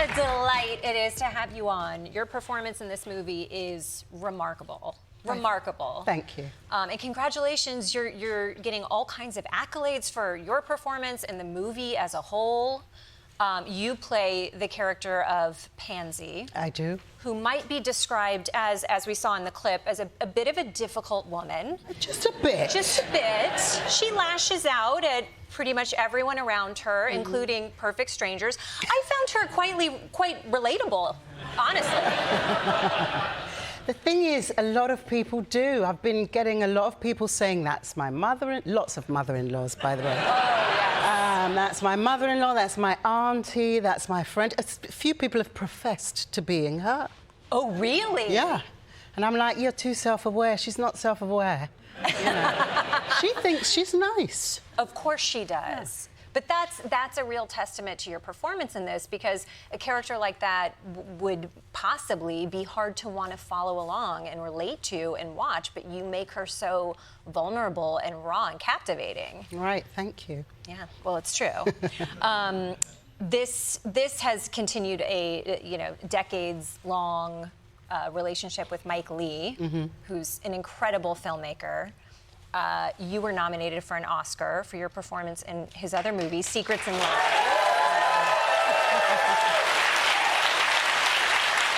a delight it is to have you on. Your performance in this movie is remarkable. Remarkable. Thank you. And congratulations, you're getting all kinds of accolades for your performance and the movie as a whole. You play the character of Pansy. I do. Who might be described as we saw in the clip, as a bit of a difficult woman. Just a bit. Just a bit. She lashes out at pretty much everyone around her, including perfect strangers. I found her quite relatable, honestly. The thing is, a lot of people do. I've been getting a lot of people saying that's my mother, lots of mother-in-laws, by the way. Oh, yes. That's my mother-in-law, that's my auntie, that's my friend. A few people have professed to being her. Oh, really? Yeah. And I'm like, you're too self-aware. She's not self-aware. You know. She thinks she's nice. Of course she does. Yeah. But that's a real testament to your performance in this, because a character like that would possibly be hard to want to follow along and relate to and watch, but you make her so vulnerable and raw and captivating. Right, thank you. Yeah, well, it's true. This has continued a decades-long relationship with Mike Leigh, who's an incredible filmmaker. You were nominated for an Oscar for your performance in his other movie, Secrets and Lies.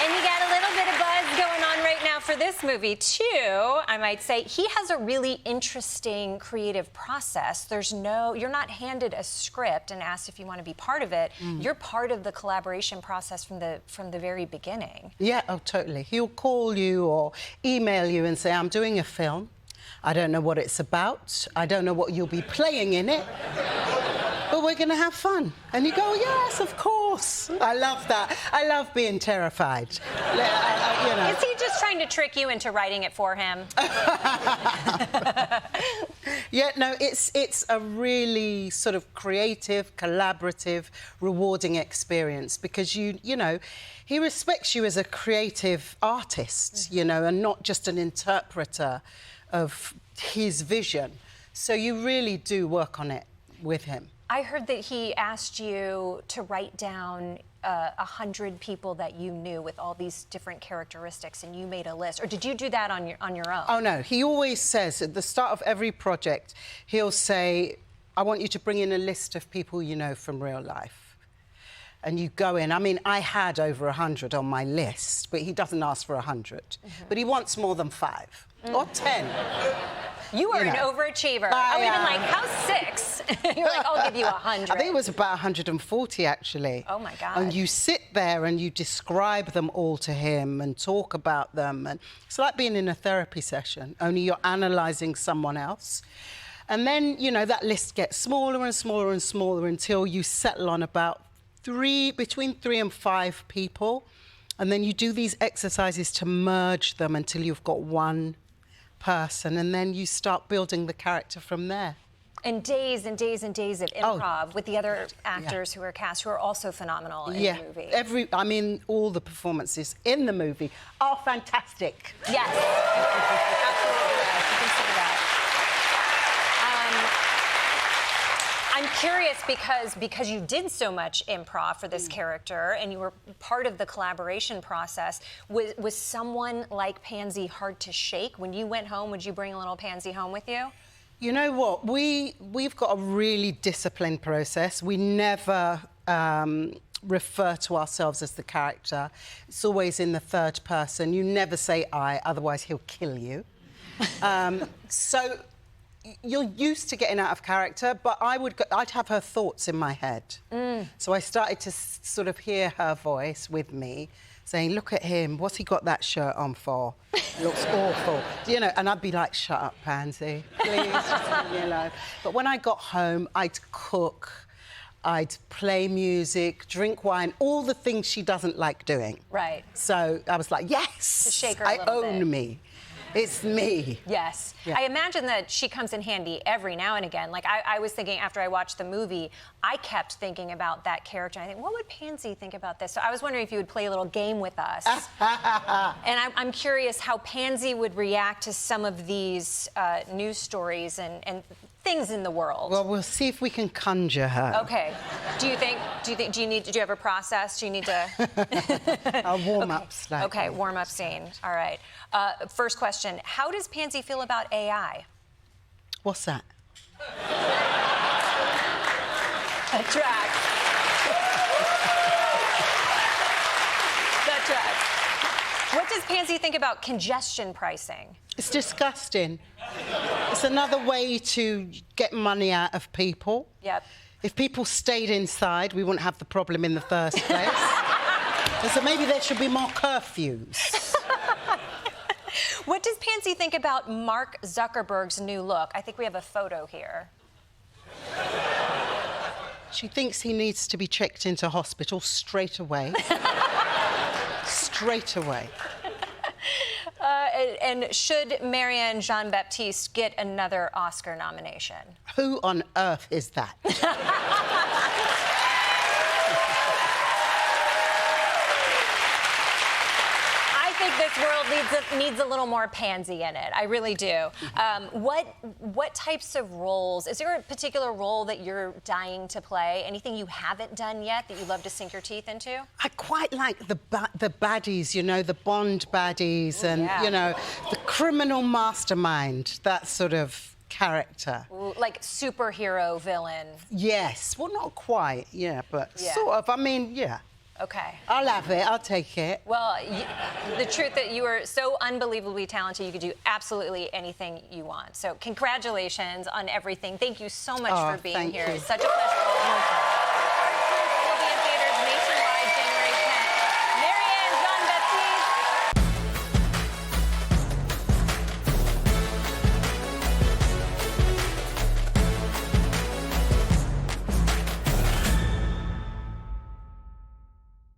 And you got a little bit of buzz going on right now for this movie, too, I might say. He has a really interesting creative process. You're not handed a script and asked if you want to be part of it. You're part of the collaboration process from the very beginning. Yeah, oh, totally. He'll call you or email you and say, I'm doing a film. I don't know what it's about. I don't know what you'll be playing in it. But we're going to have fun. And you go, yes, of course. I love that. I love being terrified. You know. Is he just trying to trick you into writing it for him? Yeah, no, it's a really sort of creative, collaborative, rewarding experience, because you know, he respects you as a creative artist, you know, and not just an interpreter of his vision. So you really do work on it with him. I heard that he asked you to write down 100 people that you knew with all these different characteristics, and you made a list. Or did you do that on your own? Oh, no. He always says at the start of every project, he'll say, I want you to bring in a list of people you know from real life. And you go in. I mean, I had over 100 on my list, but he doesn't ask for 100. But he wants more than 5 or 10. You are an overachiever. I would have been like, how's 6? You're like, I'll give you 100. I think it was about 140, actually. Oh, my God. And you sit there and you describe them all to him and talk about them. And it's like being in a therapy session, only you're analysing someone else. And then, you know, that list gets smaller and smaller and smaller until you settle on about between 3 and 5 people. And then you do these exercises to merge them until you've got one person, and then you start building the character from there. And days and days and days of improv with the other actors who are cast, who are also phenomenal in the movie. I mean, all the performances in the movie are fantastic. Yes. Absolutely. You can say that. I'm curious because you did so much improv for this character and you were part of the collaboration process. Was someone like Pansy hard to shake? When you went home, would you bring a little Pansy home with you? You know what? We've got a really disciplined process. We never refer to ourselves as the character. It's always in the third person. You never say I, otherwise he'll kill you. So you're used to getting out of character, but I'd have her thoughts in my head. So I started to sort of hear her voice with me, saying, look at him, what's he got that shirt on for? Looks awful. You know, and I'd be like, shut up, Pansy, please, just leave me alone. But when I got home, I'd cook, I'd play music, drink wine, all the things she doesn't like doing. Right. So I was like, yes, to shake her I own me. It's me. Yes. Yeah. I imagine that she comes in handy every now and again. Like, I was thinking after I watched the movie, I kept thinking about that character. I think, what would Pansy think about this? So I was wondering if you would play a little game with us. And I'm curious how Pansy would react to some of these news stories and things in the world. Well, we'll see if we can conjure her. Okay. Do you have a process? Do you need to? I'll warm up slightly. Okay, warm up scene. All right. First question. How does Pansy feel about AI? What's that? That tracks. That tracks. What does Pansy think about congestion pricing? It's disgusting. It's another way to get money out of people. Yep. If people stayed inside, we wouldn't have the problem in the first place. So maybe there should be more curfews. What does Pansy think about Mark Zuckerberg's new look? I think we have a photo here. She thinks he needs to be checked into hospital straight away. Straight away. And should Marianne Jean-Baptiste get another Oscar nomination? Who on earth is that? I think this world needs a little more Pansy in it. I really do. What types of roles? Is there a particular role that you're dying to play? Anything you haven't done yet that you'd love to sink your teeth into? I quite like the baddies, you know, the Bond baddies, and you know, the criminal mastermind. That sort of character. Ooh, like superhero villain. Yes. Well, not quite. Yeah, but sort of. I mean, yeah. Okay. I'll have it. I'll take it. Well, the truth that you are so unbelievably talented, you could do absolutely anything you want. So congratulations on everything. Thank you so much for being here. You. It's such a pleasure.